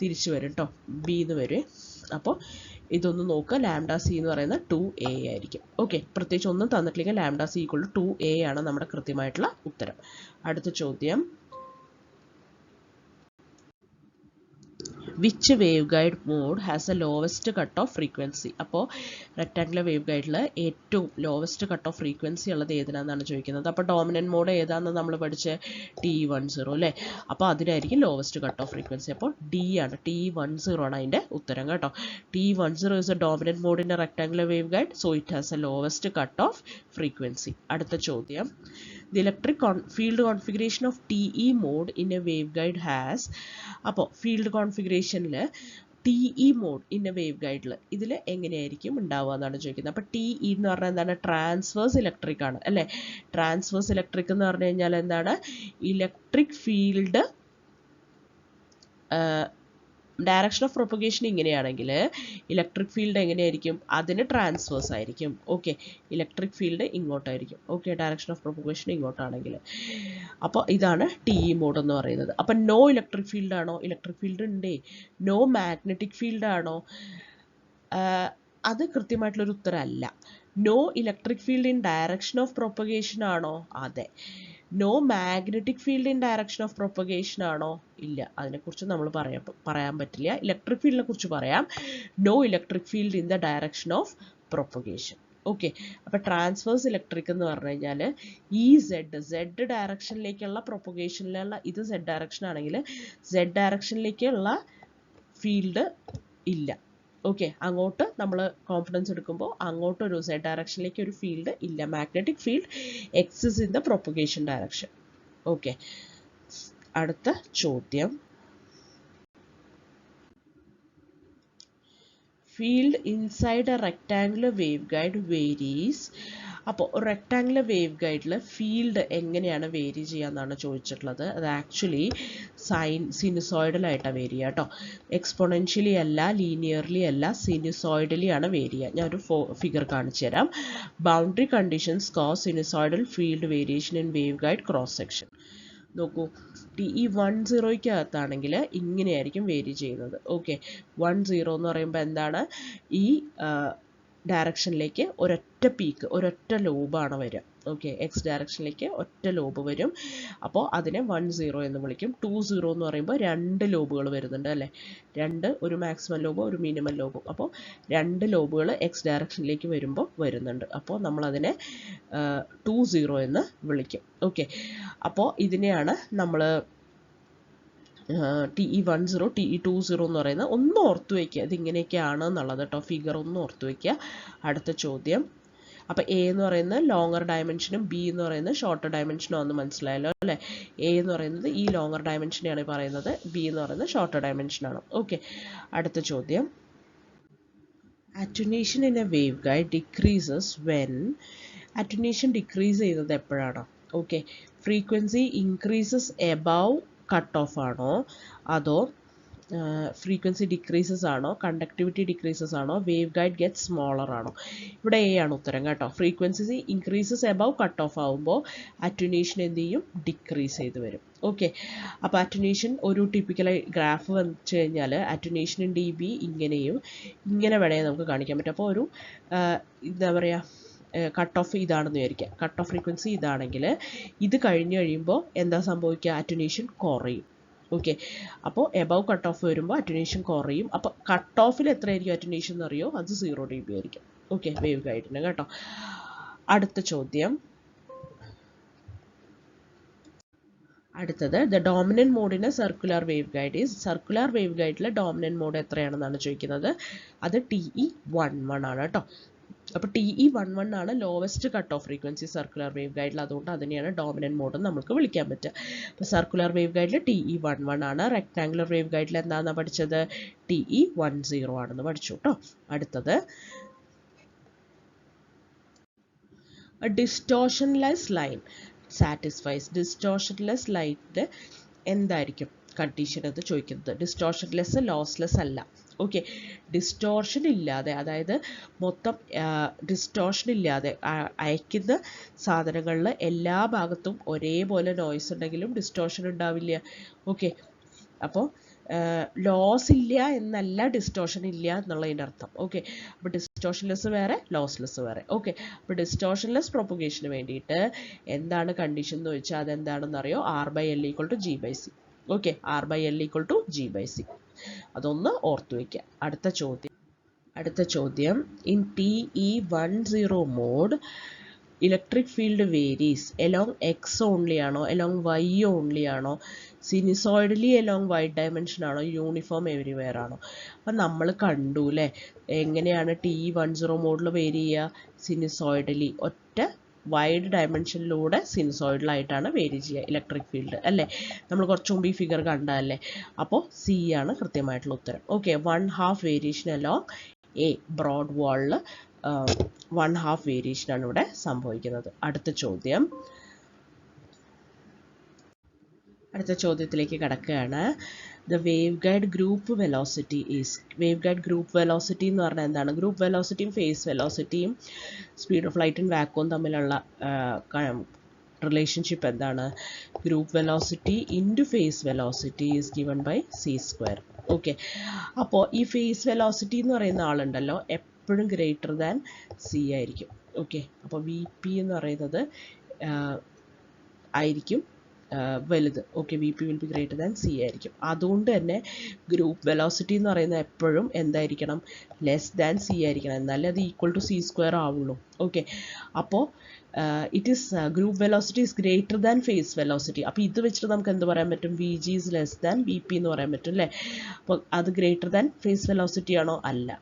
തിരിച്ചു വരും കേട്ടോ, b എന്ന് വരും. അപ്പോൾ ഇതൊന്ന് നോക്കുക, λc എന്ന് പറയുന്നത് 2a ആയിരിക്കും. ഓക്കെ, പ്രത്യേകിച്ച് ഒന്നും തന്നിട്ടില്ലെങ്കിൽ λc = 2a ആണ് നമ്മുടെ കൃത്യമായിട്ടുള്ള ഉത്തരം. അടുത്ത ചോദ്യം, which wave guide mode has a lowest cut off frequency? അപ്പോൾ റെക്ടാങ്കുലർ വേവ് ഗൈഡിൽ ഏറ്റവും ലോവസ്റ്റ് കട്ട് ഓഫ് ഫ്രീക്വൻസി ഉള്ളത് ഏതിനാണെന്നാണ് ചോദിക്കുന്നത്. അപ്പോൾ ഡോമിനൻറ്റ് മോഡ് ഏതാണെന്ന് നമ്മൾ പഠിച്ച TE10 അല്ലേ? അപ്പോൾ അതിനായിരിക്കും ലോവസ്റ്റ് കട്ട് ഓഫ് ഫ്രീക്വൻസി. അപ്പോൾ D ആണ്, TE10 ആണ് അതിൻ്റെ ഉത്തരം കേട്ടോ. TE10 is a dominant mode in a rectangular waveguide, so it has a lowest cut off frequency. അടുത്ത ചോദ്യം, the electric field configuration of TE mode in a waveguide has. അപ്പോൾ field കോൺഫിഗറേഷനിൽ TE mode in a wave ഗൈഡിൽ ഇതിൽ എങ്ങനെയായിരിക്കും ഉണ്ടാവുക എന്നാണ് ചോദിക്കുന്നത്. അപ്പോൾ TE എന്ന് പറഞ്ഞാൽ എന്താണ്? ട്രാൻസ്വേഴ്സ് ഇലക്ട്രിക് ആണ് അല്ലേ? ട്രാൻസ്വേഴ്സ് ഇലക്ട്രിക് എന്ന് പറഞ്ഞു കഴിഞ്ഞാൽ എന്താണ്? Electric field direction of propagation ഇങ്ങനെയാണെങ്കിൽ ഇലക്ട്രിക് ഫീൽഡ് എങ്ങനെയായിരിക്കും? അതിന് ട്രാൻസ്വേഴ്സ് ആയിരിക്കും. ഓക്കെ, ഇലക്ട്രിക് ഫീൽഡ് ഇങ്ങോട്ടായിരിക്കും. ഓക്കെ, ഡയറക്ഷൻ ഓഫ് പ്രൊപ്പഗേഷൻ ഇങ്ങോട്ടാണെങ്കിൽ. അപ്പോൾ ഇതാണ് TE മോഡ് എന്ന് പറയുന്നത്. അപ്പം നോ ഇലക്ട്രിക് ഫീൽഡ് ആണോ? ഇലക്ട്രിക് ഫീൽഡ് ഉണ്ടേ. നോ മാഗ്നറ്റിക് ഫീൽഡ് ആണോ? അത് കൃത്യമായിട്ടുള്ളൊരു ഉത്തരമല്ല. No electric field in direction of propagation ആണോ? അതെ. No magnetic field in direction of propagation ആണോ? ഇല്ല, അതിനെക്കുറിച്ച് നമ്മൾ പറയാൻ പറ്റില്ല. ഇലക്ട്രിക് ഫീൽഡിനെ കുറിച്ച് പറയാം. No electric field in the direction of propagation. Okay, അപ്പോൾ ട്രാൻസ്വേഴ്സ് ഇലക്ട്രിക് എന്ന് പറഞ്ഞു കഴിഞ്ഞാൽ ഈ സെഡ് ഡയറക്ഷനിലേക്കുള്ള പ്രൊപ്പഗേഷനിലുള്ള ഇത് സെഡ് ഡയറക്ഷൻ ആണെങ്കിൽ സെഡ് ഡയറക്ഷനിലേക്കുള്ള ഫീൽഡ് ഇല്ല. ഓക്കെ, അങ്ങോട്ട് നമ്മൾ കോൺഫിഡൻസ് എടുക്കുമ്പോൾ അങ്ങോട്ടൊരു സെഡ് ഡയറക്ഷനിലേക്ക് ഒരു ഫീൽഡ് ഇല്ല. Magnetic field exists in the propagation direction. Okay, അടുത്ത ചോദ്യം, field inside a rectangular wave guide varies. അപ്പോൾ റെക്ടാങ്കുലർ വേവ് ഗൈഡിൽ ഫീൽഡ് എങ്ങനെയാണ് വേരി ചെയ്യുക എന്നാണ് ചോദിച്ചിട്ടുള്ളത്. അത് ആക്ച്വലി സിനുസോയിഡലായിട്ടാണ് വേരി ചെയ്യുക കേട്ടോ. എക്സ്പൊണൻഷ്യലി അല്ല, ലീനിയർലി അല്ല, സിനുസോയിഡലി ആണ് വേരി ചെയ്യുക. ഞാനൊരു ഫിഗർ കാണിച്ചു തരാം. Boundary conditions cause sinusoidal field variation in wave guide cross section. നോക്കൂ, TE10 ഇങ്ങനെയായിരിക്കും വേരി ചെയ്യുന്നത്. ഓക്കെ, 10 എന്ന് പറയുമ്പോൾ എന്താണ്? ഈ ഡയറക്ഷനിലേക്ക് ഒരൊറ്റ പീക്ക്, ഒരൊറ്റ ലോബാണ് വരിക. ഓക്കെ, എക്സ് ഡയറക്ഷനിലേക്ക് ഒറ്റ ലോബ് വരും. അപ്പോൾ അതിനെ 10 എന്ന് വിളിക്കും. 20 എന്ന് പറയുമ്പോൾ 2 ലോബുകൾ വരുന്നുണ്ട് അല്ലേ? ഒരു മാക്സിമം ലോബും ഒരു മിനിമം ലോബും. അപ്പോൾ 2 ലോബുകൾ എക്സ് ഡയറക്ഷനിലേക്ക് വരുമ്പോൾ വരുന്നുണ്ട്. അപ്പോൾ നമ്മളതിനെ 20 എന്ന് വിളിക്കും. ഓക്കെ, അപ്പോൾ ഇതിനെയാണ് നമ്മൾ TE10 TE20 എന്ന് പറയുന്നത്. ഒന്ന് ഓർത്ത് വയ്ക്കുക, ഇതിങ്ങനെയൊക്കെയാണ് എന്നുള്ളത് കേട്ടോ. ഫിഗർ ഒന്ന് ഓർത്ത് വയ്ക്കുക. അടുത്ത ചോദ്യം, അപ്പോൾ A എന്ന് പറയുന്നത് ലോങ്ങർ ഡയമെൻഷനും B എന്ന് പറയുന്നത് ഷോർട്ടർ ഡയമെൻഷനും ഒന്ന് മനസ്സിലായല്ലോ അല്ലേ? A എന്ന് പറയുന്നത് ഈ ലോങ്ങർ ഡയമെൻഷനെയാണ് പറയുന്നത്, B എന്ന് പറയുന്നത് ഷോർട്ടർ ഡയമെൻഷനാണ്. ഓക്കെ, അടുത്ത ചോദ്യം, attenuation in a wave guide decreases when. Attenuation decrease ചെയ്യുന്നത് എപ്പോഴാണ്? Okay, frequency increases above cut off ആണോ, അതോ ഫ്രീക്വൻസി ഡിക്രീസസ് ആണോ, കണ്ടക്ടിവിറ്റി ഡിക്രീസസ് ആണോ, വേവ് ഗൈഡ് ഗെറ്റ് സ്മോളർ ആണോ? ഇവിടെ എ ആണ് ഉത്തരം കേട്ടോ. Frequency increases above cut off ആകുമ്പോൾ അറ്റുനേഷൻ എന്ത് ചെയ്യും? ഡിക്രീസ് ചെയ്ത് വരും. ഓക്കെ, അപ്പോൾ അറ്റുനേഷൻ ഒരു ടിപ്പിക്കലായി ഗ്രാഫ് വെച്ച് കഴിഞ്ഞാൽ അറ്റുനേഷൻ ഇൻ ഡി ബി ഇങ്ങനെയും ഇങ്ങനെ വേണമെങ്കിൽ നമുക്ക് കാണിക്കാൻ പറ്റും. അപ്പോൾ ഒരു എന്താ പറയുക, കട്ട് ഓഫ് ഇതാണെന്ന് വിചാരിക്കുക. കട്ട് ഓഫ് ഫ്രീക്വൻസി ഇതാണെങ്കിൽ ഇത് കഴിഞ്ഞ് കഴിയുമ്പോൾ എന്താ സംഭവിക്കുക? അറ്റുനേഷൻ കുറയും. ഓക്കെ, അപ്പോൾ എബവ് കട്ട് ഓഫ് വരുമ്പോൾ അറ്റുനേഷൻ കുറയും. അപ്പോൾ കട്ട് ഓഫിൽ എത്രയായിരിക്കും അറ്റുനേഷൻ എന്നറിയോ? അത് 0 dB ആയിരിക്കും. ഓക്കെ, വേവ് ഗൈഡിന് കേട്ടോ. അടുത്ത ചോദ്യം, അടുത്തത് ദ ഡോമിനന്റ് മോഡിന് circular wave guide is. Circular wave ഗൈഡിലെ ഡോമിനന്റ് മോഡ് എത്രയാണെന്നാണ് ചോദിക്കുന്നത്. അത് TE11 ആണ് കേട്ടോ. അപ്പോൾ TE11 ആണ് lowest cut off frequency circular wave ഗൈഡിൽ. അതുകൊണ്ട് അതിനെയാണ് ഡോമിനന്റ് മോഡ് നമുക്ക് വിളിക്കാൻ പറ്റുക. അപ്പോൾ സർക്കുലർ വേവ് ഗൈഡിൽ TE11 ആണ്. റെക്ടാങ്കുലർ വേവ് ഗൈഡിൽ എന്താണെന്ന് പഠിച്ചത്? TE10 ആണെന്ന് പഠിച്ചു കേട്ടോ. അടുത്തത്, ഡിസ്റ്റോഷൻലെസ് ലൈൻ സാറ്റിസ്ഫൈസ്. ഡിസ്റ്റോഷൻലെസ് ലൈനിൻ്റെ എന്തായിരിക്കും കണ്ടീഷൻ എന്ന് ചോദിക്കുന്നത്. ഡിസ്റ്റോഷൻലെസ് ലോസ്ലെസ് അല്ല. ഓക്കെ, ഡിസ്റ്റോർഷൻ ഇല്ലാതെ, അതായത് മൊത്തം ഡിസ്റ്റോർഷൻ ഇല്ലാതെ അയക്കുന്ന സാധനങ്ങളിൽ എല്ലാ ഭാഗത്തും ഒരേപോലെ നോയ്സ് ഉണ്ടെങ്കിലും ഡിസ്റ്റോർഷൻ ഉണ്ടാവില്ല. ഓക്കെ, അപ്പോൾ ലോസ് ഇല്ല എന്നല്ല ഡിസ്റ്റോർഷൻ ഇല്ല എന്നുള്ളതിൻ്റെ അർത്ഥം. ഓക്കെ, അപ്പോൾ ഡിസ്റ്റോർഷൻലെസ് വേറെ, ലോസ്ലെസ് വേറെ. ഓക്കെ, അപ്പോൾ ഡിസ്റ്റോർഷൻലെസ് പ്രൊപ്പഗേഷന് വേണ്ടിയിട്ട് എന്താണ് കണ്ടീഷൻ എന്ന് വെച്ചാൽ അതെന്താണെന്ന് അറിയോ? R/L = G/C. Okay, R/L = G/C. അതൊന്ന് ഓർത്തു വയ്ക്കുക. അടുത്ത ചോദ്യം, in TE10 mode electric field varies along x only ആണോ, എലോങ് വൈ ഓൺലി ആണോ, സിനിസോയിഡലി എലോങ് വൈ ഡയമെൻഷൻ ആണോ, യൂണിഫോം എവരിവെയർ ആണോ? അപ്പം നമ്മൾ കണ്ടു അല്ലേ എങ്ങനെയാണ് TE10 മോഡിൽ വേരി ചെയ്യുക? സിനിസോയിഡലി, ഒറ്റ വൈഡ് ഡയമെൻഷനിലൂടെ സിനുസോയിഡലായിട്ടാണ് വേരി ചെയ്യുക ഇലക്ട്രിക് ഫീൽഡ് അല്ലേ. നമ്മൾ കുറച്ച് മുമ്പ് ഈ ഫിഗർ കണ്ടതല്ലേ. അപ്പോൾ സി ആണ് കൃത്യമായിട്ടുള്ള ഉത്തരം. Okay, 1/2 variation along a broad വാളിൽ 1/2 വേരിയേഷനാണ് ഇവിടെ സംഭവിക്കുന്നത്. അടുത്ത ചോദ്യത്തിലേക്ക് കടക്കുകയാണ്. The wave guide group velocity is. Wave guide group velocity എന്ന് പറഞ്ഞാൽ എന്താണ്? ഗ്രൂപ്പ് വെലോസിറ്റിയും ഫേസ് വെലോസിറ്റിയും speed of light and vacuum തമ്മിലുള്ള റിലേഷൻഷിപ്പ് എന്താണ്? Group velocity into phase velocity is given by c². Okay, അപ്പോൾ ഈ ഫേസ് വെലോസിറ്റി എന്ന് പറയുന്ന ആളുണ്ടല്ലോ എപ്പോഴും ഗ്രേറ്റർ ദാൻ സി ആയിരിക്കും. ഓക്കെ, അപ്പോൾ VP എന്ന് പറയുന്നത് ആയിരിക്കും വലുത്. Okay, VP will be greater than C ആയിരിക്കും. അതുകൊണ്ട് തന്നെ ഗ്രൂപ്പ് വെലോസിറ്റി എന്ന് പറയുന്നത് എപ്പോഴും എന്തായിരിക്കണം? ലെസ് ദാൻ സി ആയിരിക്കണം. എന്നാലേ അത് = c² ആവുള്ളൂ. ഓക്കെ, അപ്പോൾ it is group velocity is greater than phase velocity. അപ്പോൾ ഇത് വെച്ചിട്ട് നമുക്ക് എന്ത് പറയാൻ പറ്റും? VG is less than VP എന്ന് പറയാൻ പറ്റും അല്ലേ. അപ്പോൾ അത് ഗ്രേറ്റർ ദാൻ ഫേസ് വെലോസിറ്റി ആണോ? അല്ല.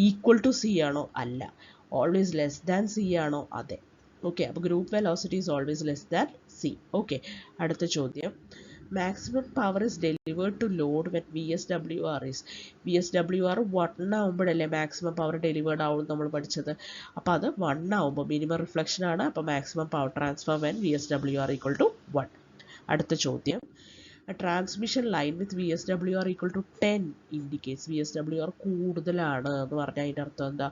= C ആണോ? അല്ല. ഓൾവേസ് ലെസ് ദാൻ C ആണോ? അതെ. ഓക്കെ, അപ്പോൾ group velocity is always less than C. Okay, അടുത്ത ചോദ്യം, maximum power is delivered to load when VSWR is. VSWR 1 ആകുമ്പോഴല്ലേ മാക്സിമം പവർ ഡെലിവേർഡ് ആവും നമ്മൾ പഠിച്ചത്. അപ്പോൾ അത് 1 ആകുമ്പോൾ മിനിമം റിഫ്ലക്ഷൻ ആണ്. അപ്പോൾ maximum power transfer when VSWR = 1. അടുത്ത ചോദ്യം, transmission line with VSWR = 10 indicates. VSWR കൂടുതലാണ് എന്ന് പറഞ്ഞാൽ അതിൻ്റെ അർത്ഥം എന്താ?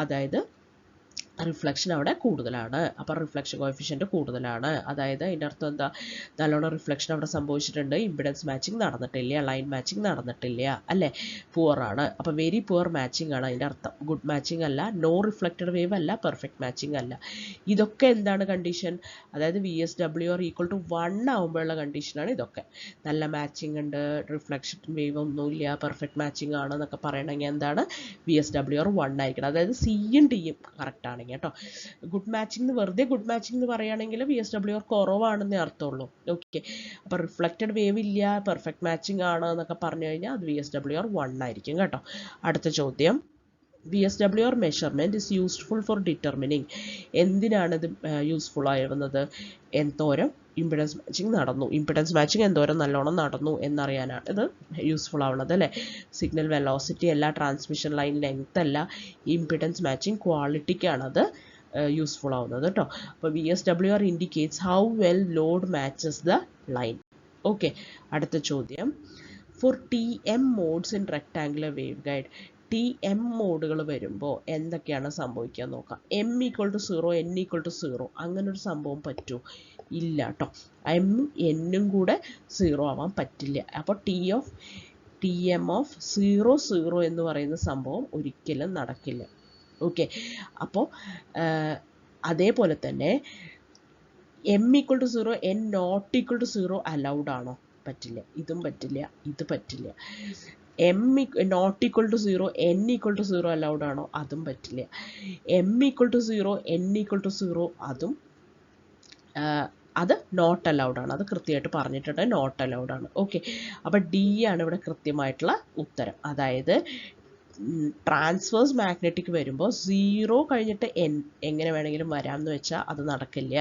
അതായത് റിഫ്ലക്ഷൻ അവിടെ കൂടുതലാണ്. അപ്പോൾ റിഫ്ലക്ഷൻ കോഎഫിഷ്യൻറ്റ് കൂടുതലാണ്. അതായത് അതിൻ്റെ അർത്ഥം എന്താ? നല്ലോണം റിഫ്ലക്ഷൻ അവിടെ സംഭവിച്ചിട്ടുണ്ട്, ഇമ്പിഡൻസ് മാച്ചിങ് നടന്നിട്ടില്ല, ലൈൻ മാച്ചിങ് നടന്നിട്ടില്ല അല്ലേ, പുവർ ആണ്. അപ്പോൾ വെരി പുവർ മാച്ചിങ് ആണ് അതിൻ്റെ അർത്ഥം. ഗുഡ് മാച്ചിങ് അല്ല, നോ റിഫ്ലക്റ്റഡ് വേവ് അല്ല, പെർഫെക്റ്റ് മാച്ചിങ് അല്ല. ഇതൊക്കെ എന്താണ് കണ്ടീഷൻ? അതായത് VSWR = 1 ആകുമ്പോഴുള്ള കണ്ടീഷനാണ് ഇതൊക്കെ. നല്ല മാച്ചിങ് ഉണ്ട്, റിഫ്ലക്ഷൻ വേവ് ഒന്നുമില്ല, പെർഫെക്റ്റ് മാച്ചിങ് ആണ് എന്നൊക്കെ പറയണമെങ്കിൽ എന്താണ്? VSWR 1 ആയിരിക്കണം. അതായത് സിയും ഡിയും കറക്റ്റ് ആണെങ്കിൽ കേട്ടോ. ഗുഡ് മാച്ചിങ് വെറുതെ ഗുഡ് മാച്ചിങ് എന്ന് പറയുകയാണെങ്കിൽ VSWR കുറവാണെന്നേ അർത്ഥമുള്ളൂ. ഓക്കെ, അപ്പോൾ റിഫ്ലക്റ്റഡ് വേവ് ഇല്ല, പെർഫെക്റ്റ് മാച്ചിങ് ആണ് എന്നൊക്കെ പറഞ്ഞു കഴിഞ്ഞാൽ അത് VSWR 1 ആയിരിക്കും കേട്ടോ. അടുത്ത ചോദ്യം, VSWR measurement is useful for determining. എന്തിനാണ് ഇത് യൂസ്ഫുൾ ആവുന്നത്? എന്തോരം ഇമ്പിഡൻസ് മാച്ചിങ് നടന്നു, ഇമ്പിഡൻസ് മാച്ചിങ് എന്തോരം നല്ലോണം നടന്നു എന്നറിയാനാണ് ഇത് യൂസ്ഫുൾ ആവുന്നത് അല്ലേ. സിഗ്നൽ വെലോസിറ്റി അല്ല, ട്രാൻസ്മിഷൻ ലൈൻ ലെങ്ത് അല്ല, ഇമ്പിഡൻസ് മാച്ചിങ് ക്വാളിറ്റിക്കാണത് യൂസ്ഫുൾ ആവുന്നത് കേട്ടോ. അപ്പോൾ VSWR indicates how well load matches the line. Okay, അടുത്ത ചോദ്യം, for T M modes in rectangular wave guide, T M മോഡുകൾ വരുമ്പോൾ എന്തൊക്കെയാണ് സംഭവിക്കുക നോക്കാം. M equal to 0, N equal to 0 അങ്ങനൊരു സംഭവം പറ്റുമോ? ഇല്ല കേട്ടോ. എം എന്നും കൂടെ 0 ആവാൻ പറ്റില്ല. അപ്പോൾ ടി എം ഓഫ് 0 0 എന്ന് പറയുന്ന സംഭവം ഒരിക്കലും നടക്കില്ല. ഓക്കെ, അപ്പോൾ അതേപോലെ തന്നെ M equal to 0, N not equal to 0 allowed ആണോ? പറ്റില്ല. ഇതും പറ്റില്ല, ഇത് പറ്റില്ല. M not equal to 0, N equal to 0 allowed ആണോ? അതും പറ്റില്ല. M equal to 0, N equal to 0 അതും അത് നോട്ട് അലൗഡ് ആണ്. അത് കൃത്യമായിട്ട് പറഞ്ഞിട്ടുണ്ട്, നോട്ട് അലൗഡ് ആണ്. ഓക്കെ, അപ്പോൾ ഡി ആണ് ഇവിടെ കൃത്യമായിട്ടുള്ള ഉത്തരം. അതായത് ട്രാൻസ്വേഴ്സ് മാഗ്നറ്റിക് വരുമ്പോൾ 0 കഴിഞ്ഞിട്ട് എൻ എങ്ങനെ വേണമെങ്കിലും വരാമെന്ന് വെച്ചാൽ അത് നടക്കില്ല.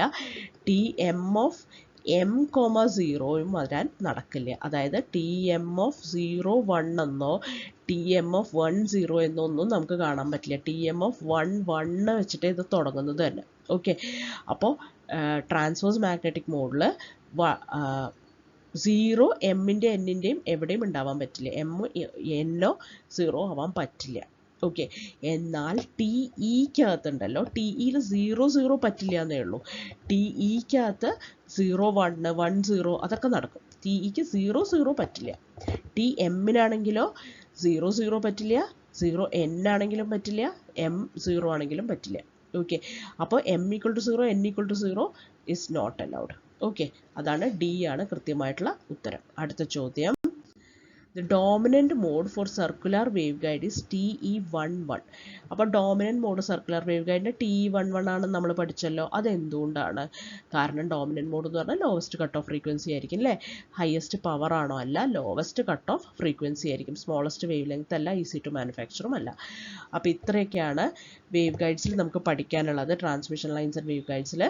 T M of M comma 0യും വരാൻ നടക്കില്ല. അതായത് ടി എം ഓഫ് 0 1 എന്നോ ടി എം ഓഫ് 1 0 എന്നോ ഒന്നും നമുക്ക് കാണാൻ പറ്റില്ല. ടി എം ഓഫ് 1 1 വെച്ചിട്ട് ഇത് തുടങ്ങുന്നത് തന്നെ. ഓക്കെ, അപ്പോൾ ട്രാൻസ്വേഴ്സ് മാഗ്നറ്റിക് മോഡിൽ 0 എമ്മിൻ്റെ എന്നിൻ്റെയും എവിടെയും ഉണ്ടാവാൻ പറ്റില്ല. എം എന്നോ 0 ആവാൻ പറ്റില്ല. ഓക്കെ, എന്നാൽ ടി ഇക്കകത്തുണ്ടല്ലോ, ടി ഇയിൽ 0 0 പറ്റില്ല എന്നേ ഉള്ളൂ. ടി ഇക്കകത്ത് 0 1 1 0 അതൊക്കെ നടക്കും. ടി ഇക്ക് 0 0 പറ്റില്ല. ടി എമ്മിനാണെങ്കിലോ 0 0 പറ്റില്ല, 0 എൻ ആണെങ്കിലും പറ്റില്ല, എം 0 ആണെങ്കിലും പറ്റില്ല. ഓക്കെ, അപ്പോൾ M equal to 0, N equal to 0 is not allowed. Okay, അതാണ് ഡി ആണ് കൃത്യമായിട്ടുള്ള ഉത്തരം. അടുത്ത ചോദ്യം, the dominant mode for circular wave guide is TE11. അപ്പോൾ ഡോമിനൻറ്റ് മോഡ് സർക്കുലർ വേവ് ഗൈഡിൻ്റെ TE11 ആണെന്ന് നമ്മൾ പഠിച്ചല്ലോ. അതെന്തുകൊണ്ടാണ്? കാരണം ഡോമിനൻറ്റ് മോഡ് എന്ന് പറഞ്ഞാൽ ലോവസ്റ്റ് കട്ട് ഓഫ് ഫ്രീക്വൻസി ആയിരിക്കും അല്ലേ? ഹയസ്റ്റ് പവർ ആണോ? അല്ല, ലോവസ്റ്റ് കട്ട് ഓഫ് ഫ്രീക്വൻസി ആയിരിക്കും. സ്മോളസ്റ്റ് വേവ് ലെങ്ത് അല്ല, ഈസി ടു മാനുഫാക്ചറും അല്ല. അപ്പോൾ ഇത്രയൊക്കെയാണ് വേവ് ഗൈഡ്സിൽ നമുക്ക് പഠിക്കാനുള്ളത്, ട്രാൻസ്മിഷൻ ലൈൻസ് ആൻഡ് വേവ് ഗൈഡ്സിൽ.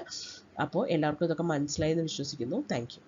അപ്പോൾ എല്ലാവർക്കും ഇതൊക്കെ മനസ്സിലായി എന്ന് വിശ്വസിക്കുന്നു. Thank you.